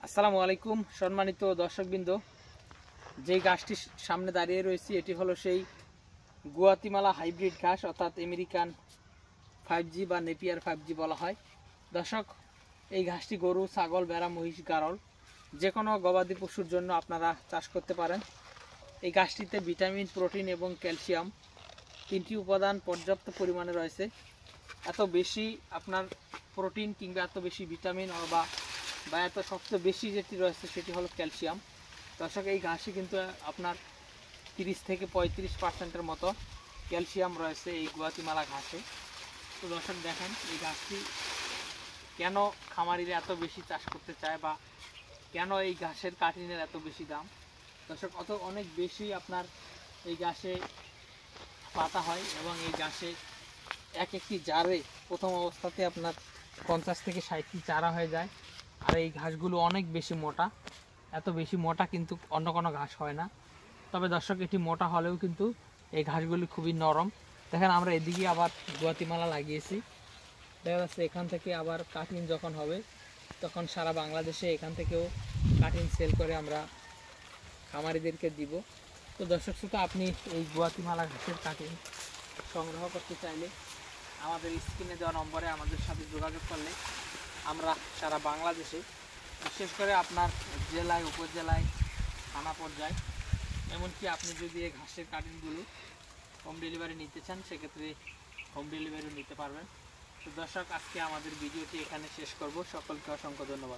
আসসালামু আলাইকুম সম্মানিত দর্শকবৃন্দ, যেই গাছটির সামনে দাঁড়িয়ে রয়েছি এটি হলো সেই গুয়াতিমালা হাইব্রিড ঘাস, অর্থাৎ আমেরিকান 5G বা নেপিয়ার 5G বলা হয়। দর্শক, এই ঘাসটি গরু, ছাগল, ভেড়া, মহিষ, গাড়ল যে কোনো গবাদি পশুর জন্য আপনারা চাষ করতে পারেন। এই ঘাসটিতে ভিটামিন, প্রোটিন এবং ক্যালসিয়াম তিনটি উপাদান পর্যাপ্ত পরিমাণে রয়েছে। এত বেশি আপনার প্রোটিন কিংবা এত বেশি ভিটামিন বা এত সবচেয়ে বেশি যেটি রয়েছে সেটি হলো ক্যালসিয়াম। দর্শক, এই ঘাসে কিন্তু আপনার 30 থেকে 35% মতো ক্যালসিয়াম রয়েছে এই গুয়াতিমালা ঘাসে। তো দর্শক দেখেন, এই ঘাসটি কেন খামারিরা এত বেশি চাষ করতে চায় বা কেন এই ঘাসের কাটিনের এত বেশি দাম। দর্শক, অনেক বেশি আপনার এই ঘাসে পাতা হয় এবং এই ঘাসে এক একটি জারে প্রথম অবস্থাতে আপনার 50 থেকে 60টি চারা হয়ে যায়। আর এই ঘাসগুলো অনেক বেশি মোটা, এত বেশি মোটা কিন্তু অন্য কোনো ঘাস হয় না। তবে দর্শক, এটি মোটা হলেও কিন্তু এই ঘাসগুলি খুবই নরম। দেখেন, আমরা এদিকে আবার গুয়াতিমালা লাগিয়েছি, দেখা যাচ্ছে এখান থেকে আবার কাটিং যখন হবে তখন সারা বাংলাদেশে এখান থেকেও কাটিং সেল করে আমরা খামারিদেরকে দিব। তো দর্শক শ্রোতা, আপনি এই গুয়াতিমালা ঘাসের কাটিং সংগ্রহ করতে চাইলে আমাদের স্ক্রিনে দেওয়া নম্বরে আমাদের সাথে যোগাযোগ করলে আমরা সারা বাংলাদেশে, বিশেষ করে আপনার জেলায়, উপজেলায়, থানা পর্যায়ে, এমনকি আপনি যদি এই ঘাসের কাটিংগুলো হোম ডেলিভারি নিতে চান সেক্ষেত্রে হোম ডেলিভারিও নিতে পারবেন। তো দর্শক, আজকে আমাদের ভিডিওটি এখানে শেষ করব। সকলকে অসংখ্য ধন্যবাদ।